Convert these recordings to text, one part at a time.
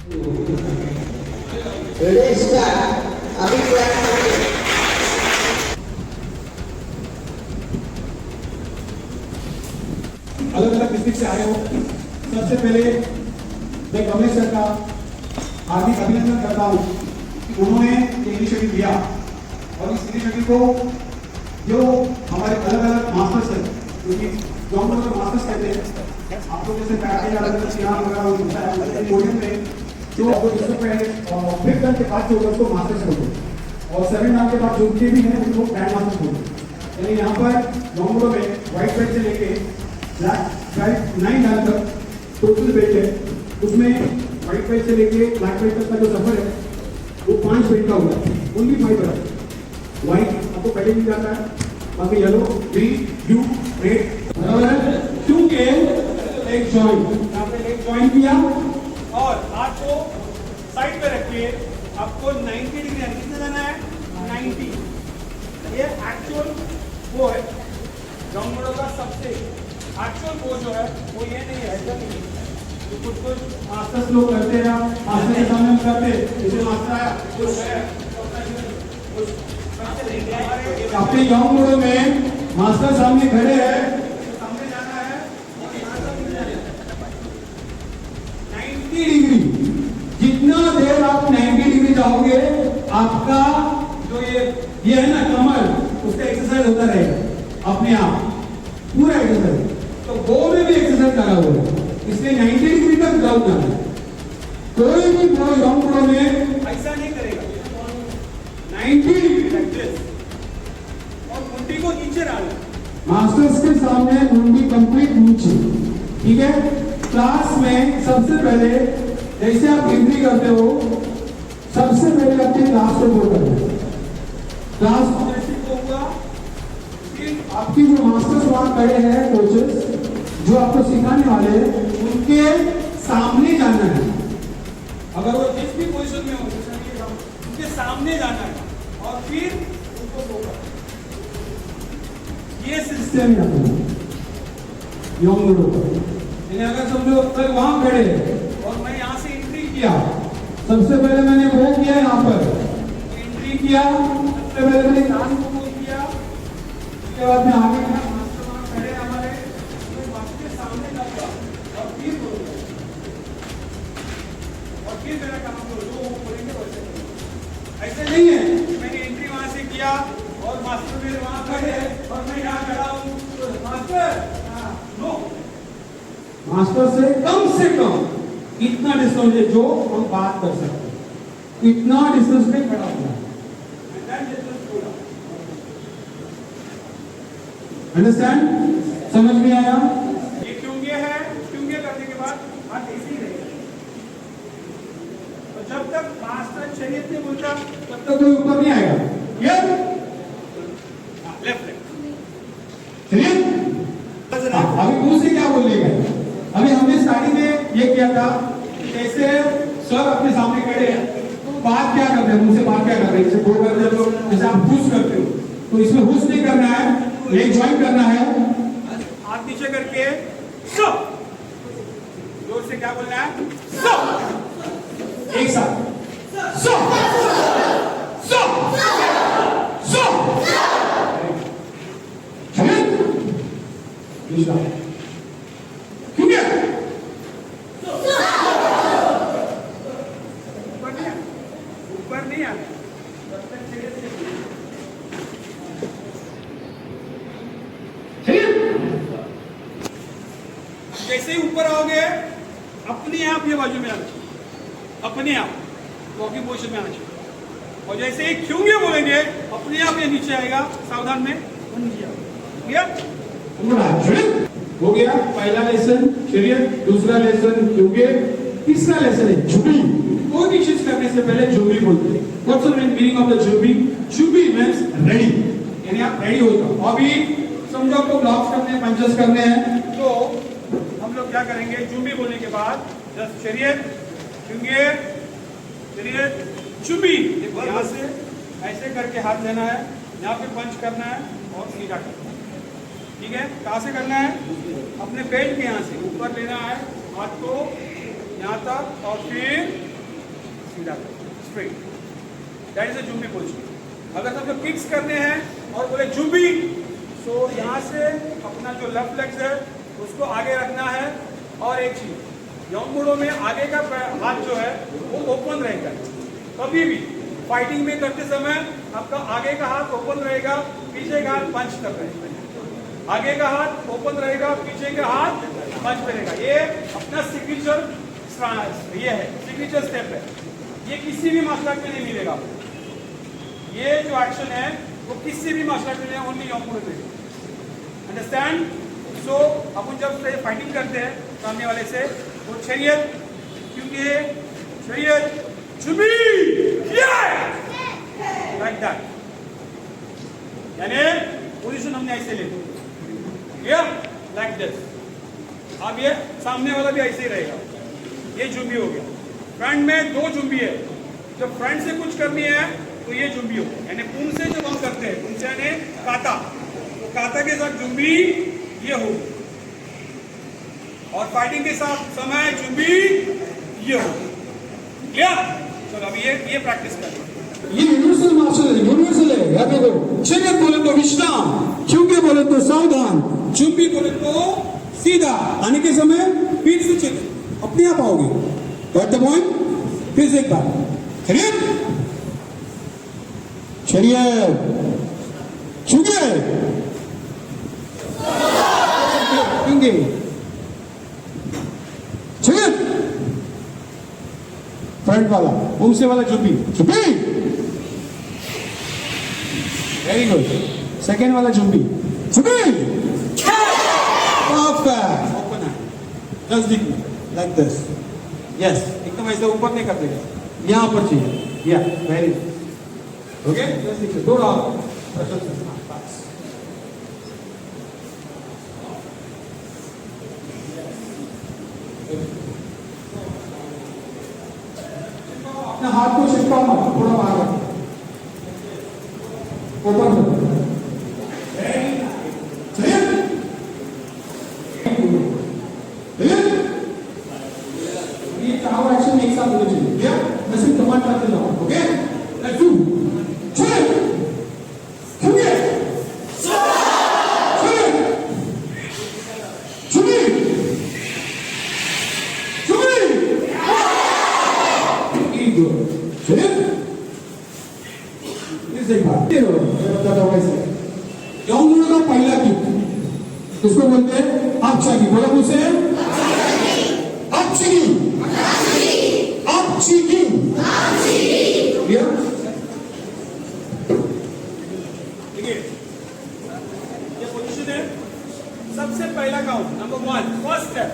Ready start. अभी clap करिए। अलग अलग डिस्ट्रिक्ट से आए हो, सबसे पहले मैं कमलेश सर का हार्दिक अभिनंदन करता हूँ कि उन्होंने ये इनिशिएटिव लिया और इस इनिशिएटिव को जो हमारे अलग अलग मास्टर्स हैं, क्योंकि जो हम लोग मास्टर्स कहते हैं, आप लोग जैसे पैकेज अलग अलग सियाम वगैरह कोडिंग में जो फिफ्थ टर्म के बाद जो होगा उसको मास्टर्स बोलते हैं और सेवन टर्म के बाद जो उनके भी हैं उनको ग्रैंड मास्टर्स बोलते हैं। यानी यहाँ पर लॉन्गो में व्हाइट बेल्ट से लेके ब्लैक बेल्ट 9 टर्म तक टोटल बेल्ट है, उसमें व्हाइट बेल्ट से लेके ब्लैक बेल्ट तक का जो सफर है वो 5 बेल्ट का होगा। ओनली 5 बेल्ट व्हाइट आपको पहले मिल जाता है, बाकी येलो, ग्रीन, ब्लू, रेड, बराबर है। क्योंकि एक जॉइंट यहाँ पे एक जॉइंट किया और हाथ को साइड पे रखिए, आपको 90 डिग्री कितना जाना है 90। ये एक्चुअल वो है जॉन्गड़ो का सबसे एक्चुअल वो जो है वो ये नहीं है, ऐसा नहीं है तो कुछ मास्टर्स लोग करते हैं, मास्टर के सामने करते जैसे मास्टर आया कुछ है अपने जॉन्गड़ो में मास्टर सामने खड़े हैं, सामने जाना है 90 डिग्री। जितना देर आप 90 डिग्री जाओगे आपका जो ये है ना कमर, उसका एक्सरसाइज होता रहेगा अपने आप पूरा एक्सरसाइज। तो वो में भी एक्सरसाइज करा हुआ है, इसलिए 90 डिग्री तक जाओ जाना। कोई भी प्रो लॉन्ग प्रो में ऐसा नहीं करेगा, 90 डिग्री लाइक दिस और मुंडी को नीचे डालना। मास्टर्स के सामने मुंडी कंप्लीट नीचे, ठीक है। क्लास में सबसे पहले जैसे आप एंट्री करते हो, सबसे पहले अपने क्लास को बोल करना है। क्लास को जैसे होगा आपकी जो मास्टर्स वहां खड़े हैं कोचेस जो आपको सिखाने वाले हैं उनके सामने जाना है। अगर वो जिस भी पोजीशन में हो उनके सामने जाना है और फिर उनको बोलना। ये सिस्टम है यानी अगर समझो कल वहां खड़े और मैं यहाँ से एंट्री किया, सबसे पहले मैंने वो किया यहाँ पर एंट्री किया, सबसे पहले मैंने कान को वो किया, उसके बाद में आगे मास्टर वहां खड़े हमारे के सामने जाऊंगा और फिर बोलूंगा और फिर मेरा काम करो जो वो बोलेंगे वैसे। ऐसे नहीं है मैंने एंट्री वहां से किया और मास्टर मेरे वहां खड़े और मैं यहाँ खड़ा हूँ तो मास्टर नो, मास्टर से कम इतना डिस्टेंस है जो हम बात कर सकते हैं, इतना डिस्टेंस पे खड़ा होना है। अंडरस्टैंड? समझ में आया? ये क्योंगे है, क्योंगे करने के बाद हाथ ऐसे ही रहेगा और जब तक मास्टर शरीयत नहीं बोलता तब तक कोई ऊपर नहीं आएगा। क्लियर? लेफ्ट शरीयत अभी मुंह से क्या बोलेगा? अभी हमने स्टार्टिंग में ये किया था जैसे सर अपने सामने खड़े हैं तो बात क्या कर रहे हैं, मुंह से बात क्या कर रहे हैं, जैसे बोल करते हो जैसे आप हुस करते हो तो इसमें हुस नहीं करना है, लेग ज्वाइन करना है, हाथ नीचे करके सो जोर से क्या बोलना है सो, एक साथ सो सो सो दूसरा क्योंकि ऊपर नहीं आना जैसे ही ऊपर आओगे अपने आप ये बाजू में आना चाहिए, अपने आप वॉकिंग पोजीशन में आना चाहिए और जैसे ही क्योंकि बोलेंगे अपने आप ये नीचे आएगा, सावधान में हो गया। पहला लेसन शरीयत, दूसरा लेसन क्योंकि, तीसरा लेसन है जुबी। कोई भी चीज करने से पहले जुबी बोलते हैं। What's the meaning of the जुबी? जुबी मींस रेडी, यानी आप रेडी हो जाओ। अभी समझो आपको ब्लॉक्स करने हैं, पंचेस करने हैं तो हम लोग क्या करेंगे, जुबी बोलने के बाद जस्ट शरीयत क्योंकि शरीयत जुबी, यहाँ से ऐसे करके हाथ लेना है, यहाँ पे पंच करना है और सीधा करना है। ठीक है, कहाँ से करना है? अपने बेल्ट के यहाँ से ऊपर लेना है हाथ को यहाँ तक और फिर सीधा straight, that is a zombie position. अगर सबको किक्स करने हैं और बोले जुम्बी, तो यहाँ से अपना जो लेफ्ट लेग्स है उसको आगे रखना है। और एक चीज, योंगबुडो में आगे का हाथ जो है वो ओपन रहेगा। कभी भी फाइटिंग में करते समय आपका आगे का हाथ ओपन रहेगा, पीछे का हाथ पंच कर रहेगा। आगे का हाथ ओपन रहेगा, पीछे का हाथ पंच करेगा। ये अपना सिग्नेचर ये है, सिग्नेचर स्टेप है। ये किसी भी मार्शल आर्ट में नहीं मिलेगा। ये जो एक्शन है वो किसी भी मार्शल आर्ट में नहीं, ओनली योंगबुडो में। अंडरस्टैंड? सो अपन जब फाइटिंग करते हैं सामने वाले से, वो शरीयत, क्योंकि शरीयत जुम्बी लाइक दैट, यानी पोजीशन हमने ऐसे ले ली, लाइक दिस। अब ये सामने वाला भी ऐसे ही रहेगा। ये जुम्बी हो गया। फ्रंट में दो जुम्बी है। जब फ्रंट से कुछ करनी है तो ये जुम्बी हो गया, यानी पूंछ से जब हम करते हैं, पूंछ यानी काता, तो काता के साथ जुम्बी ये हो, और फाइटिंग के साथ समय जुम्बी ये हो। क्लियर? चलो अभी ये प्रैक्टिस करें। ये यूनिवर्सल मार्शल है, यूनिवर्सल है। याद रखो, शरीयत बोले तो विश्राम, क्योंकि बोले तो सावधान, जुम्बी बोले तो सीधा। आने के समय पीठ से चले, अपने आप आओगे। Got the point? फिर से एक बार शरीयत, शरीयत, चुके शरीयत, फ्रंट वाला, उमसे वाला zombie, zombie, very good. Second वाला जुम्बी, जुम्बी, परफेक्ट। ओपन है, जस्ट दिख लाइक दिस, यस। एकदम ऐसे ऊपर नहीं कर देगा, यहाँ पर चाहिए, या वेरी गुड। ओके, जस्ट दिख, थोड़ा अपने हाथ को चिपका मत, थोड़ा बाहर रखो, ओपन करो। ये चारों एक्शन एक साथ होने चाहिए। क्या? मैं सिर्फ कमांड करते जाऊं। Okay, let's do. चले, चुके, चले, चुके, चुके, गुड। चले, इसे बात बताता हूँ कैसे। योंगबुडो का पहला किक, इसको बोलते हैं आपचागी। बोला मुझसे, आपचिगी, आपचिगी, क्लियर? देखिए, ये पोजीशन है। सबसे पहला count, number 1, first step,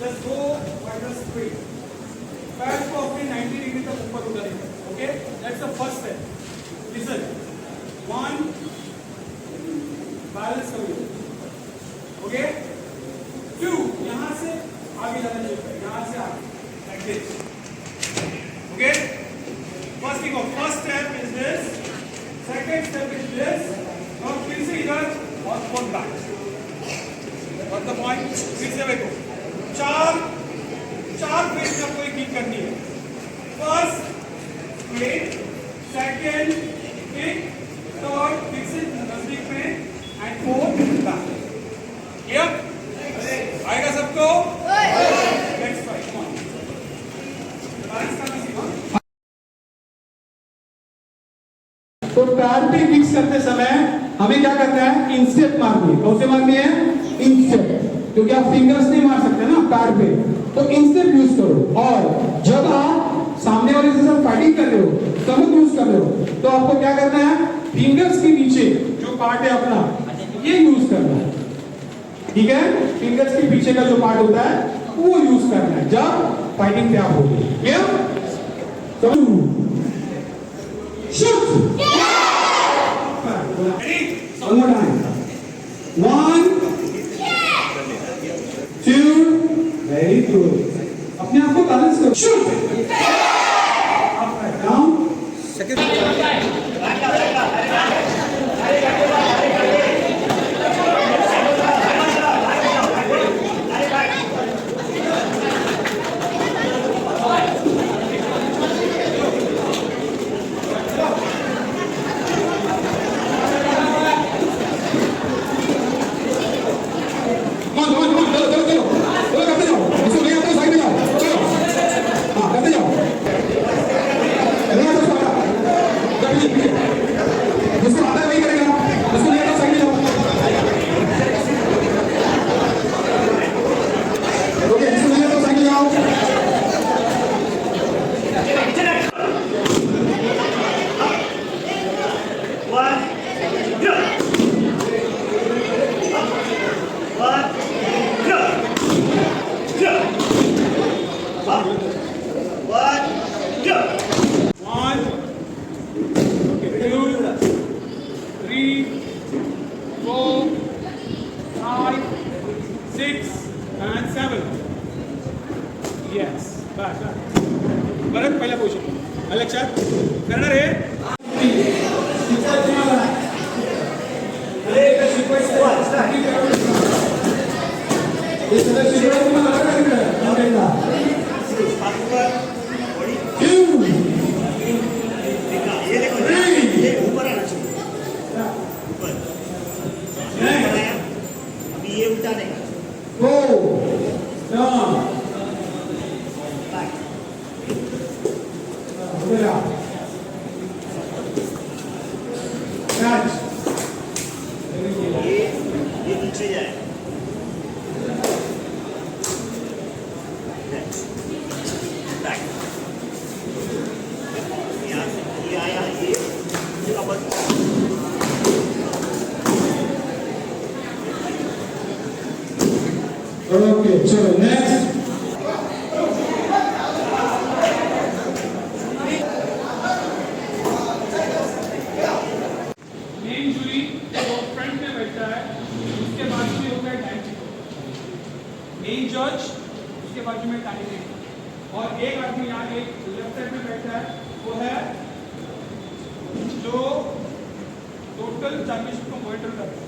just go wider straight, पैर को अपने 90 डिग्री तक ऊपर उठाएंगे। Okay, that's the first step. Listen, 1, balance करो, ओके। 2, यहां से आगे जाना चाहिए, यहां से आगे, like this, okay. First thing, first step is this, second step is this, और फिर से इधर और fourth back. What the point? फिर से देखो, चार फेस में कोई किक करनी है। First straight, second kick, third फिर से नजदीक में, एंड फोर्थ बैक। क्लियर? आएगा सबको? Let's try, come on. Balance करना सीखो। तो पैर पे किक्स करते समय हमें क्या करना है? इंस्टेप मारनी है। कौन से मारनी है? इंस्टेप, क्योंकि आप फिंगर्स नहीं मार सकते ना पैर पे, तो इंस्टेप यूज करो। और जब आप सामने वाले से सब फाइटिंग कर रहे हो, तब यूज कर रहे हो, तो आपको क्या करना है? फिंगर्स के नीचे जो पार्ट है अपना, ये यूज करना है। ठीक है? फिंगर्स के पीछे का जो पार्ट होता है वो यूज करना है जब फाइटिंग पे आप हो। क्लियर? तो shoot, ready, one more time, 1, 2, very good. अपने आप को बैलेंस करो, shoot, up down, second, 6 and 7. Yes. बस परत पहिल्या पोझिशन. आलं लक्षात? करणार आहे. ये देखो ये ऊपर आना चाहिए ऊपर अभी ये उल्टा नहीं Go. Down. Back Over. Catch. ये नीचे जाए बैक यहाँ से ये आया ये cover Okay, so next. Main jury जो फ्रंट में बैठता है उसके बाजू में होता है टाइम कीपर. मेन जज उसके बाजू में टाइम कीपर. और एक आदमी यहाँ एक लेफ्ट साइड में बैठा है वो है जो टोटल चैंपियनशिप को मॉनिटर करता है.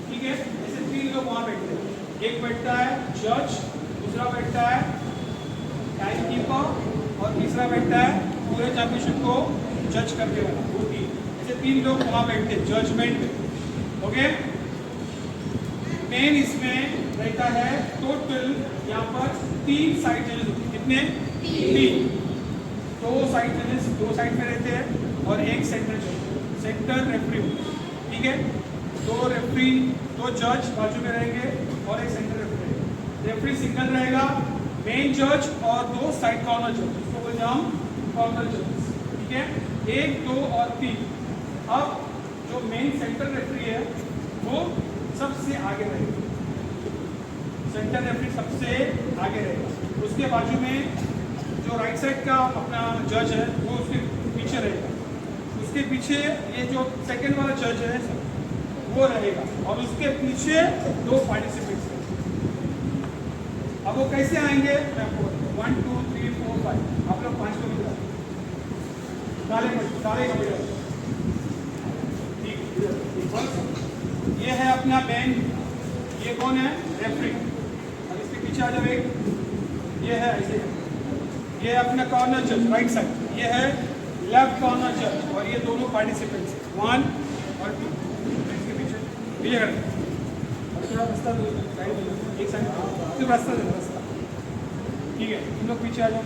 ठीक है, ऐसे 3 लोग वहाँ बैठते हैं. एक बैठता है जज, दूसरा बैठता है टाइम कीपर और तीसरा बैठता है पूरे चैंपियनशिप को जज करने वाला. वो 3 ऐसे 3 लोग वहाँ बैठते हैं जजमेंट में. ओके, मेन इसमें रहता है टोटल यहाँ पर 3 साइड जजेस होते हैं. कितने? 3. 2 साइड जजेस 2 साइड में रहते हैं और एक सेंटर रेफरी होता है. ठीक है, 2 रेफरी 2 जज बाजू में रहेंगे और एक सेंटर रेफरी रहेगा. रेफरी सिंगल रहेगा, मेन जज और 2 साइड कॉर्नर जज, इसको बोलते हैं हम कॉर्नर जजेस. ठीक है, 1 2 और 3. अब जो मेन सेंटर रेफरी है वो सबसे आगे रहेगा. सेंटर रेफरी सबसे आगे रहेगा. उसके बाजू में जो राइट साइड का अपना जज है वो उसके पीछे रहेगा. उसके पीछे ये जो सेकंड वाला जज है वो रहेगा और उसके पीछे 2 पार्टिसिपेंट्स हैं. अब वो कैसे आएंगे मैं आपको 1 2 3 4 5 आप लोग 5 को मिला डाले कपड़े. ठीक है, ये है अपना मेन. ये कौन है? रेफरी. अब इसके पीछे आ जाओ. एक ये है ऐसे, ये है अपना कॉर्नर जज राइट साइड, ये है लेफ्ट कॉर्नर जज और ये दोनों पार्टिसिपेंट्स 1 और 2. इसके पीछे ये है रास्ता एक साइड सिर्फ रास्ता दे रास्ता. ठीक है, तुम लोग पीछे आ जाओ.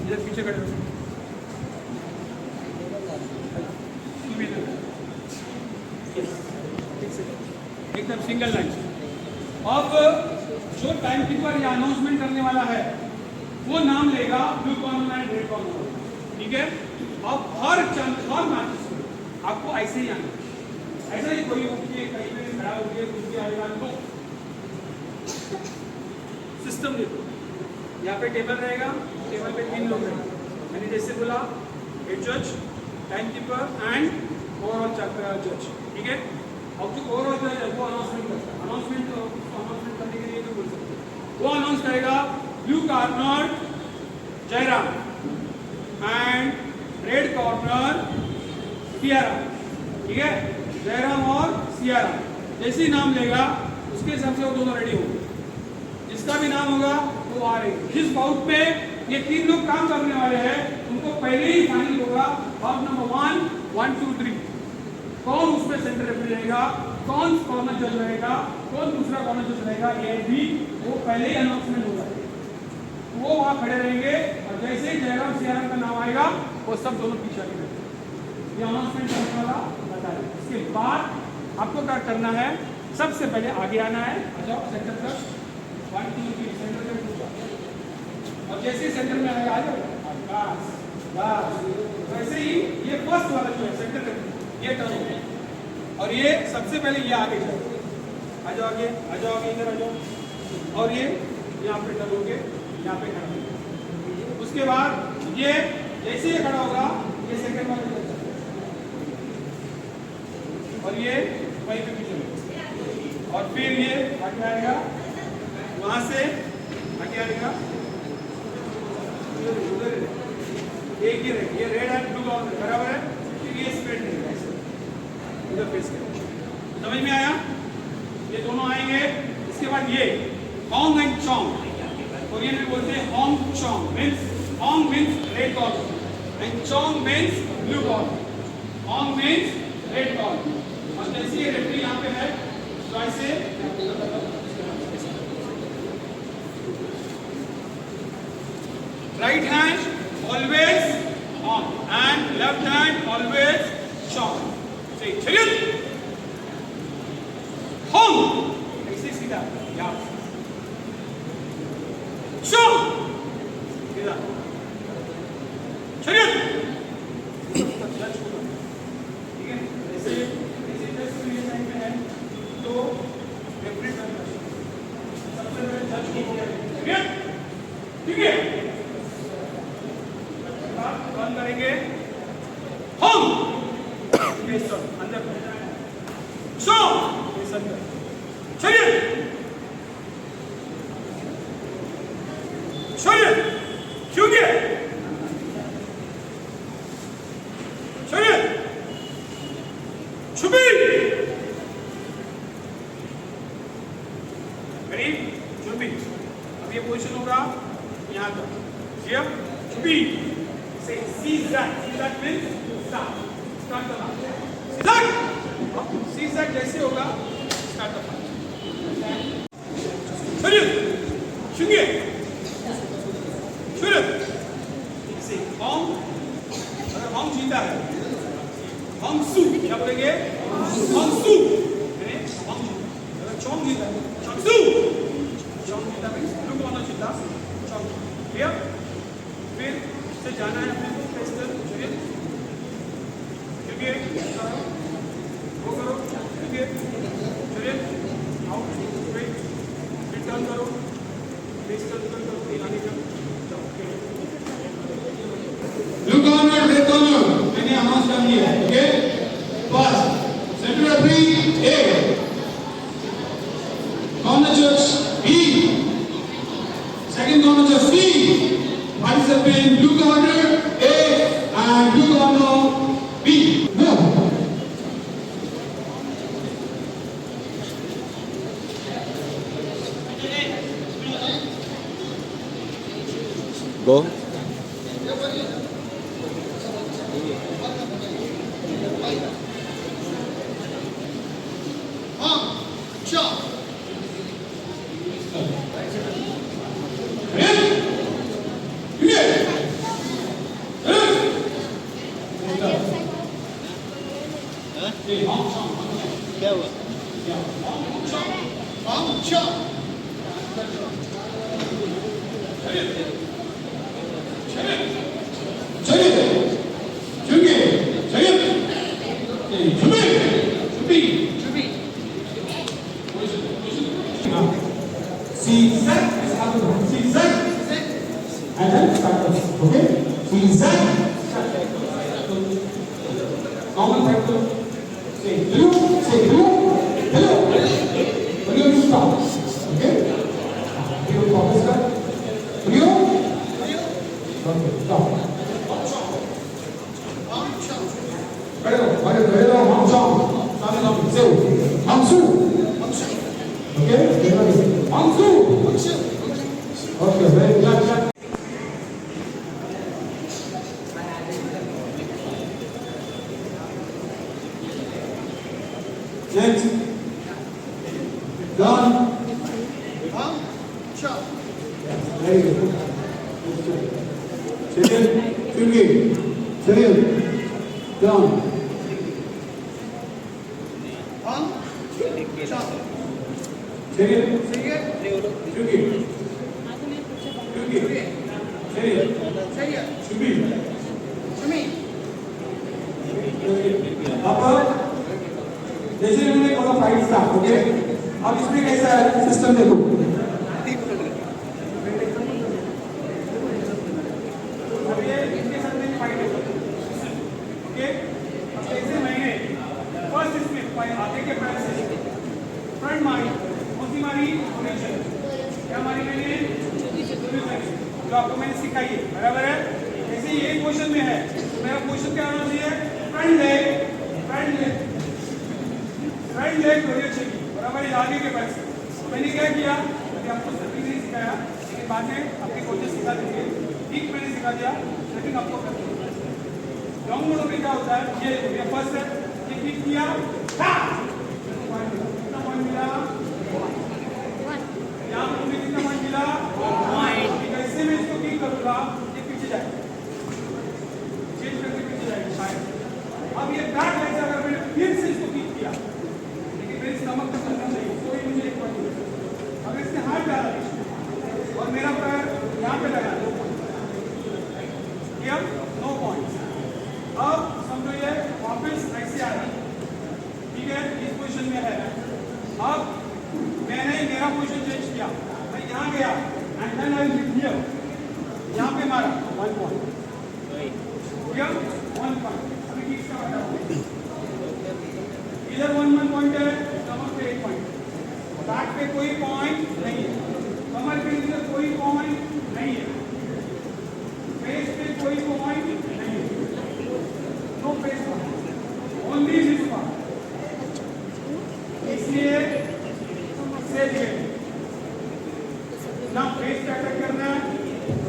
इधर पीछे खड़े हो. एकदम सिंगल लाइन. अब जो टाइम कीपर या अनाउंसमेंट करने वाला है वो नाम लेगा blue corner and red corner. ठीक है, अब हर मैच में आपको ऐसे ही आना. ऐसा ही कोई उठिए कहीं पे खड़ा होकर कुछ भी आएगा तो सिस्टम देखो. यहाँ पे टेबल रहेगा, टेबल पे 3 लोग रहेंगे. मैंने जैसे बोला हेड जज, टाइम कीपर एंड ओवरऑल जज. ठीक है, अब जो ओवरऑल जज है वो अनाउंसमेंट करता है. अनाउंसमेंट करने के लिए तो बोल सकते हैं वो अनाउंस करेगा blue corner Jairam and red corner Siyaram. ठीक है, जयराम और सियाराम जैसे ही नाम लेगा उसके हिसाब से वो दोनों रेडी होंगे. जिसका भी नाम होगा वो आ रही. जिस बाउट पे ये 3 लोग काम करने वाले हैं उनको पहले ही फाइनल होगा बाउट नंबर 1 2 3 कौन उसमें सेंटर रेफरी रहेगा, कौन कॉर्नर जज रहेगा, कौन दूसरा कॉर्नर जज रहेगा. ये भी वो पहले ही अनाउंसमेंट होगा. वो वहाँ खड़े रहेंगे और जैसे ही जयराम सियाराम का नाम आएगा वो सब दोनों पीछे आगे रहेंगे. ये अनाउंसमेंट करने वाला बताया. इसके बाद आपको क्या करना है, सबसे पहले आगे आना है. आ जाओ सेंटर पर 1 2 3 सेंटर पे पूछा और जैसे ही सेंटर में आएगा आ जाओ बस. वैसे ही ये फर्स्ट वाला जो है सेंटर पे ये टर्न होगा और ये सबसे पहले ये आगे जाए. आ जाओ आगे, आ जाओ आगे, इधर आ जाओ. और ये यहाँ पे टर्न होके यहाँ पे खड़ा होगा. उसके बाद ये जैसे ये खड़ा होगा ये सेकंड वाला और ये वहीं पे पीछे और फिर ये आगे आएगा वहां से आगे आएगा, एक ही रहेगा, ये रेड एंड ब्लू कॉर्नर बराबर है, क्योंकि ये स्प्रेड नहीं है ऐसे उधर फेस करें। समझ में आया? ये दोनों आएंगे। इसके बाद ये होंग एंड चोंग, कोरियन में बोलते हैं होंग चोंग, मीन्स होंग मीन्स रेड कॉर्नर एंड चोंग मीन्स ब्लू कॉर्नर। होंग मीन्स रेड कॉर्नर और जैसे ये रेफरी यहाँ पे है तो ऐसे राइट हैंड ऑलवेज ऑन एंड लेफ्ट हैंड ऑलवेज चोंग। से चलिए होंग ऐसे सीधा या चोंग सीधा चलिए ठीक है। ऐसे ऐसे जस्ट ये साइड में है तो रेफरी करना सबसे पहले जज को बोलेंगे ठीक है। बंद करेंगे हम अंदर सो चलिए चलिए क्योंकि चलिए छुपी करीब छुपी। अब ये पोजीशन होगा यहाँ का ये छुपी से zigzag means start the zigzag zigzag जैसे होगा start the चलिए सुनिए चलिए इसे हम अगर हम जीता है हम सू क्या बोलेंगे हम सू हम अगर चौंग जीता है चौंग सू चौंग जीता है ब्लू कौन जीता चौंग क्लियर। फिर से जाना है अपने को पेस्टर चलिए क्योंकि वो करो क्योंकि चलिए आउट स्ट्रेट रिटर्न करो पेस्टर रिटर्न करो आगे का ब्लू कॉर्नर रेड कॉर्नर मैंने अनाउंस कर दिया है। ओके फर्स्ट सेंटर रेफरी ए कॉर्नर जज बी सेकंड कॉर्नर जज सी participant blue corner A and blue corner B. Go. Go. क्या हुआ? Okay, very good. Next. Done. Very good. Second, Tungi. Second. Done. Second. Tungi. जैसे उन्होंने कहा fight था, okay, अब इसमें कैसा है सिस्टम देखो। अब ये इनके साथ में फाइट है, ओके। अब कैसे मैंने फर्स्ट इसमें आगे के पैर से फ्रंट मारी, दूसरी मारी ओरिजिन, क्या मारी मैंने? जो आपको मैंने सिखाई है, बराबर है। जैसे ये क्वेश्चन में है तो मेरा क्वेश्चन क्या होना चाहिए? फ्रंट लेग रोटेट चाहिए, बराबर है, आगे के पैर से। तो मैंने क्या किया, अभी आपको सभी नहीं सिखाया, लेकिन बाद में आपके कोचेस सिखा देंगे। ठीक मैंने सिखा दिया, लेकिन आपको करना लॉन्ग मोड में क्या होता है? ये फर्स्ट है, ये किक किया, कितना पॉइंट मिला? यहाँ पर मुझे कितना पॉइंट मिला? कैसे मैं इसको किक करूँगा? ये पीछे जाएगा, चेंज करके पीछे जाएगा शायद। अब ये बैक लेग से अगर मैंने फिर से इसको किक किया, लेकिन मेरे स्टमक को करना चाहिए, तो ही मुझे एक पॉइंट मिलेगा। अगर इसने हाथ डाला और मेरा पैर यहाँ पे लगा, नो पॉइंट। अब समझो ये वापस ऐसे आ रहा है, ठीक है, इस पोजीशन में है। अब मैंने मेरा पोजीशन चेंज किया, मैं यहाँ गया and then I will here, यहाँ पे मारा 1 पॉइंट, हियर 1 पॉइंट। अभी किसका बता रहा हूँ, इधर 1 पॉइंट है, कमर पे 1 पॉइंट, बैक पे कोई पॉइंट नहीं है, कमर पे इधर कोई पॉइंट नहीं है, फेस पे कोई पॉइंट नहीं है, no face point, only this part. इसलिए से ना फेस पे अटैक करना है,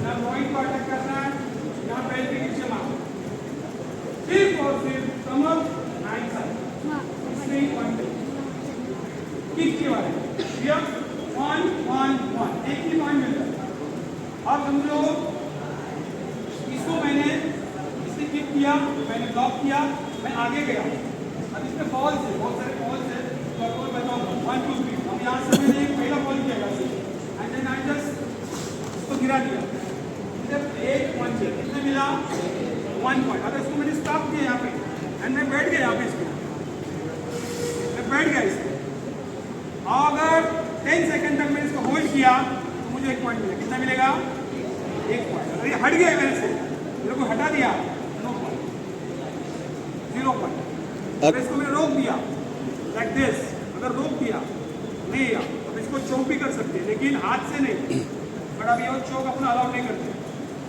ना पॉइंट पर अटैक करना है, ना पैर के नीचे मारना, सिर्फ और सिर्फ कमर राइट साइड, इसमें ही पॉइंट किक के बारे में। 1 एक ही पॉइंट मिलता है। अब समझो इसको मैंने इससे किक किया, मैंने ब्लॉक किया, मैं आगे गया। अब इसमें बॉल्स है, बहुत सारे बॉल्स है, तो आपको मैं बताऊंगा 1 2 3। अब यहाँ से मैंने एक पहला बॉल किया एंड देन आई जस्ट इसको गिरा दिया, इधर 1 पॉइंट है, कितना मिला? 1 पॉइंट। अगर इसको मैंने स्टॉप किया यहाँ पे एंड मैं बैठ गया यहाँ पे, इसको मैं बैठ गया इसको, अगर 10 सेकंड तक मैंने इसको होल्ड किया तो मुझे 1 पॉइंट मिलेगा। कितना मिलेगा? 1 पॉइंट। अगर ये हट गया मेरे से, मेरे को हटा दिया, नो पॉइंट, 0 पॉइंट। अगर इसको मैंने रोक दिया लाइक दिस, अगर रोक दिया नहीं गया, अब इसको चोक भी कर सकते हैं, लेकिन हाथ से नहीं। बट अब ये चोक अपना अलाउ नहीं करते।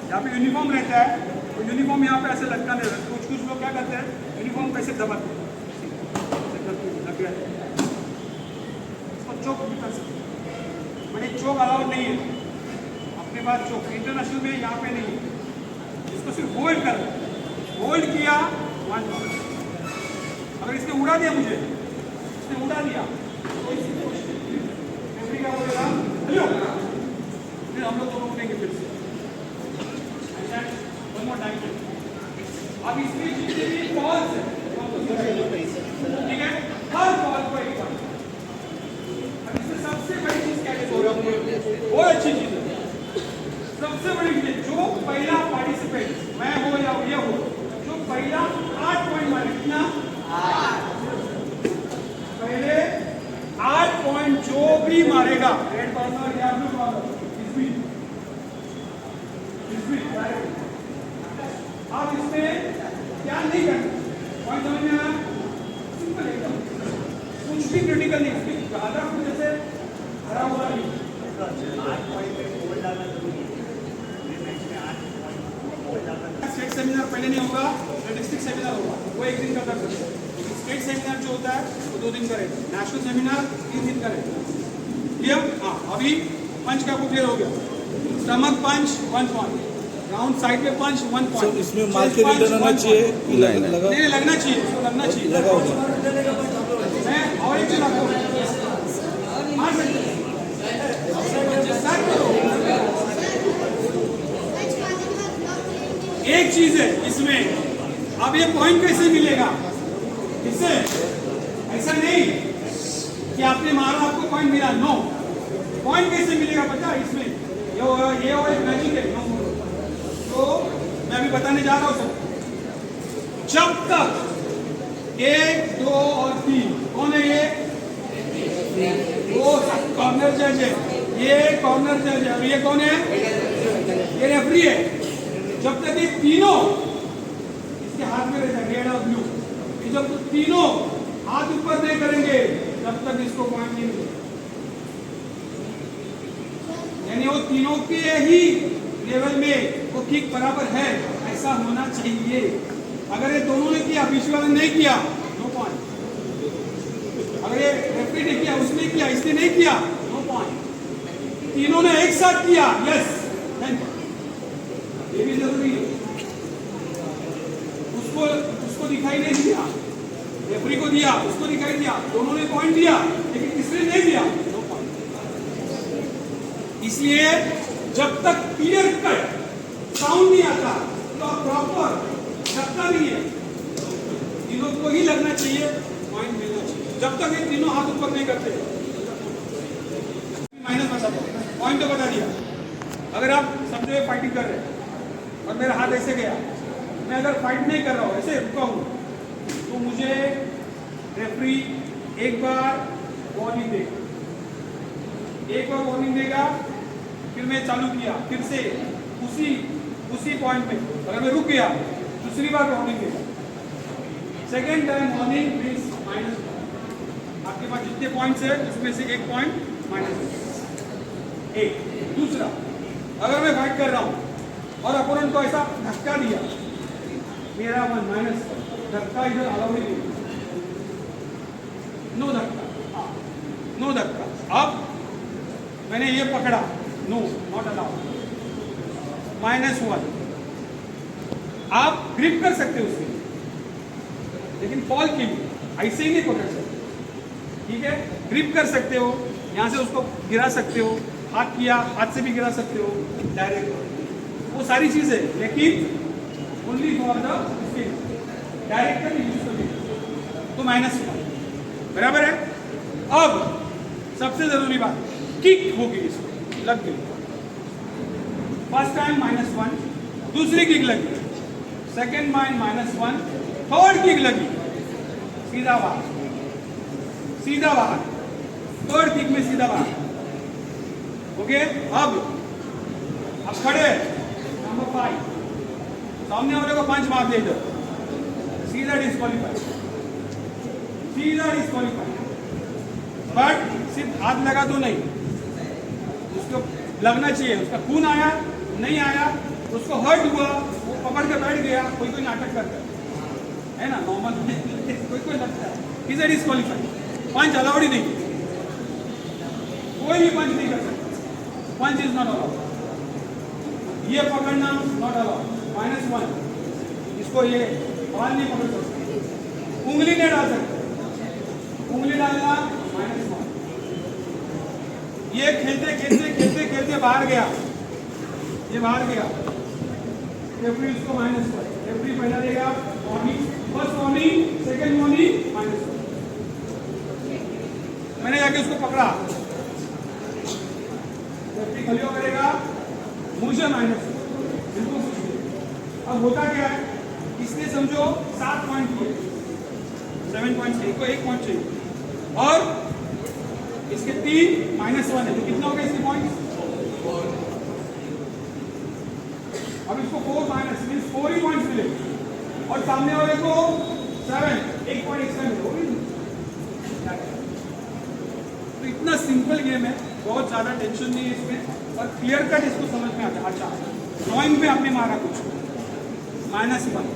यहाँ पे यूनिफॉर्म रहता है, तो यूनिफॉर्म यहाँ पे ऐसे लटका नहीं रहता। कुछ लोग क्या करते हैं, यूनिफॉर्म कैसे दबाते हैं, चोक भी कर सकते, बट एक चोक अलाउड नहीं है अपने पास। चोक इंटरनेशनल में यहाँ पे नहीं है, इसको सिर्फ होल्ड कर, होल्ड किया 1 पॉइंट। अगर इसने उड़ा दिया, मुझे इसने उड़ा दिया, तो रेफरी क्या बोलेगा? हेलो, फिर हम लोग दोनों उठेंगे फिर से। One more time. अब इसमें जितने भी बॉल्स है, ठीक है, हर बॉल को 1 पॉइंट। सबसे बड़ी चीज क्या है, बहुत अच्छी चीज है। सबसे बड़ी चीज, जो पहला पार्टिसिपेंट, मैं हो या ये हो, जो पहला 8 पॉइंट मारे, कितना? 8। पहले 8 पॉइंट जो भी मारेगा, रेड कॉर्नर या ब्लू कॉर्नर, आप इसमें क्या नहीं करना, पॉइंट समझ में आया? सिंपल एकदम, कुछ भी क्रिटिकल नहीं, ज्यादा कुछ जैसे हरा हुआ नहीं। स्टेट सेमिनार पहले नहीं होगा, डिस्ट्रिक्ट सेमिनार होगा, वो 1 दिन का कर सकते हैं। स्टेट सेमिनार जो होता है वो 2 दिन का रहेगा, नेशनल सेमिनार 3 दिन का रहेगा। क्लियर? हाँ, अभी पंच का क्लियर हो गया। स्टमक पंच 1 पॉइंट, राउंड साइड पे पंच 1 पॉइंट। इसमें मार के रिटर्न होना चाहिए, नहीं लगना चाहिए, इसको लगना चाहिए, लगा होगा। मैं और एक चीज आपको मार सकते हैं। एक चीज है इसमें, अब ये पॉइंट कैसे मिलेगा इससे? ऐसा नहीं कि आपने मारा आपको पॉइंट मिला, नो। पॉइंट कैसे मिलेगा पता है इसमें? ये और एक मैजिक है, नो। तो मैं अभी बताने जा रहा हूं सब। जब तक 1 2 और 3, कौन है ये? वो कॉर्नर जज है, ये कॉर्नर जज है, और ये कौन है? ये रेफरी है। जब तक ये तीनों इसके हाथ में रहता है, रेड और ब्लू, जब तक तीनों हाथ ऊपर नहीं करेंगे तब तक इसको पॉइंट नहीं मिलेगा। तीनों के ही लेवल में वो किक बराबर है, ऐसा होना चाहिए। अगर ये दोनों ने किया, बीच वाले ने नहीं किया, नो पॉइंट। अगर ये रेफरी ने किया, उसने किया, इसने नहीं किया, नो पॉइंट। तीनों ने एक साथ किया, यस, ये भी जरूरी है। उसको दिखाई नहीं दिया, रेफरी को दिया, उसको दिखाई दिया, दोनों ने पॉइंट दिया, लेकिन किसने नहीं दिया, नो पॉइंट। इसलिए जब तक क्लियर कट साउंड नहीं आता तो प्रॉपर धक्का नहीं है, तीनों को ही लगना चाहिए, पॉइंट मिलना चाहिए। जब तक ये तीनों हाथ ऊपर नहीं करते, माइनस बता दो, पॉइंट तो बता दिया। अगर आप समझो ये फाइटिंग कर रहे हैं और मेरा हाथ ऐसे गया, मैं अगर फाइट नहीं कर रहा हूँ, ऐसे रुका हूँ, तो मुझे रेफरी एक बार वार्निंग देगा, फिर मैं चालू किया, फिर से उसी पॉइंट में अगर मैं रुक गया, दूसरी बार वार्निंग देगा। Second time warning means minus. आपके पास जितने पॉइंट्स है उसमें से एक पॉइंट माइनस एक। दूसरा, अगर मैं फाइट कर रहा हूँ और अपोनेंट को ऐसा धक्का दिया, मेरा वन माइनस, धक्का इधर अलाउ नहीं, नो धक्का, नो धक्का। अब मैंने ये पकड़ा, नो नॉट अलाउड, -1। आप ग्रिप कर सकते हो उसके, लेकिन फॉल के लिए ऐसे ही नहीं पकड़ सकते, ठीक है? ग्रिप कर सकते हो, यहाँ से उसको गिरा सकते हो, हाथ किया, हाथ से भी गिरा सकते हो, डायरेक्ट, वो सारी चीजें, लेकिन ओनली फॉर द डायरेक्ट कर यूज करें तो -1, बराबर है। अब सबसे जरूरी बात, किक होगी, इसको लग गई, फर्स्ट टाइम -1, दूसरी किक लगी, सेकेंड टाइम -1, थर्ड किक लगी, सीधा बाहर, थर्ड किक में सीधा बाहर, ओके। अब खड़े, नंबर 5, सामने वाले को 5 मार दे, इधर सीधा डिस्क्वालीफाई। बट सिर्फ हाथ लगा तो नहीं, उसको लगना चाहिए, उसका खून आया, नहीं आया, उसको हर्ट हुआ, वो पकड़ के बैठ गया, कोई नाटक करता है ना, नॉर्मल कोई लगता है, इज डिस्क्वालीफाई। पंच अलाउड ही नहीं, कोई भी पंच नहीं कर सकता, पंच इज नॉट अलाउड। ये पकड़ना नॉट अलाउड, -1। इसको ये बाल नहीं पकड़ सकते, उंगली नहीं डाल सकते, उंगली डालना -1। ये खेलते बाहर गया, ये बाहर गया, रेफरी उसको -1, रेफरी पहला देगा warning, first warning, second warning, -1। मैंने जाके उसको पकड़ा, रेफरी खलियो करेगा, मुझे -1, बिल्कुल कुछ नहीं। अब होता क्या है, इसने समझो 7 पॉइंट किए, 7 पॉइंट चाहिए, को 1 पॉइंट चाहिए, और इसके 3 -1 है, तो कितना हो गया इसके पॉइंट? अब इसको 4 मीन्स 4 ही पॉइंट्स मिले, और सामने वाले को 7, 1 पॉइंट एक्स्ट्रा मिले। तो इतना सिंपल गेम है, बहुत ज़्यादा टेंशन नहीं है इसमें, और क्लियर कट इसको समझ में आता है। अच्छा, ड्रॉइंग में आपने मारा कुछ, -1,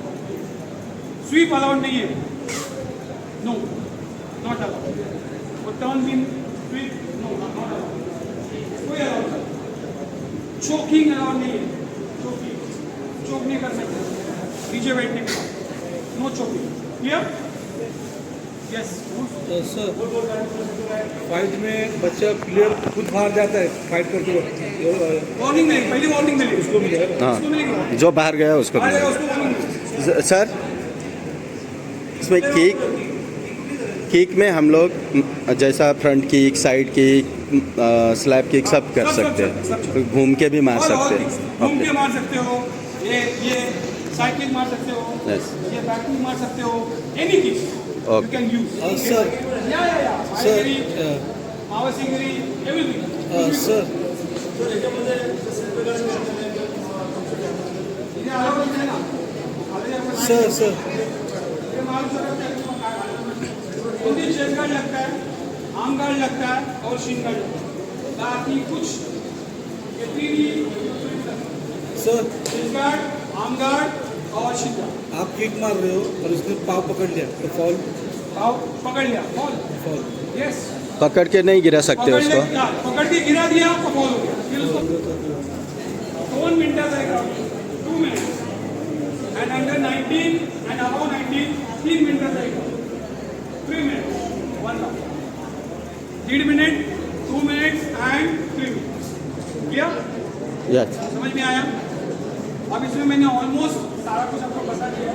स्वीप अलाउड नहीं है, नो नॉट अलाउड, और turn mean sweep, no not allowed, कोई अलाउड नहीं। चोकिंग अलाउड नहीं है, चोक नहीं कर सकते नीचे बैठने के बाद, no choking, clear? Yes sir, fight में बच्चा प्लेयर खुद बाहर जाता है फाइट करते वक्त, वार्निंग मिलेगी, पहली वार्निंग मिलेगी, उसको मिलेगा, उसको मिलेगी, जो बाहर गया उसको बाहर जाएगा, उसको वार्निंग मिलेगी। सर, इसमें किक में हम लोग जैसा front kick, side kick, slap kick सब कर सकते हैं, घूम के भी मार सकते हैं, घूम के मार सकते हो, ये साइड किक मार सकते हो, Yes. ये बैक किक मार सकते हो, any kick you Okay. Can use. Sir, या सर, मावसिंगरी, everything sir, sir, chest guard लगता है, आर्म गार्ड लगता है, और शिन गार्ड लगता है, बाकी कुछ ये तीन ही सर गार्ड, आर्म गार्ड और शिद्धा। आप किक मार रहे हो और उसने पाव पकड़ लिया तो फॉल पाव पकड़ लिया, फॉल। फॉल यस, पकड़ के नहीं गिरा सकते उसको। पकड़ के गिरा दिया आपको फॉल हो गया। फिर उसको 2 मिनट जाएगा, 2 minute and under 19 and above 19 3 minute जाएगा, 3 minute 1 round, 1.5 minute, 2 minutes and 3 minutes. Clear? Yes. समझ में आया? अब इसमें मैंने ऑलमोस्ट सारा कुछ आपको बता दिया।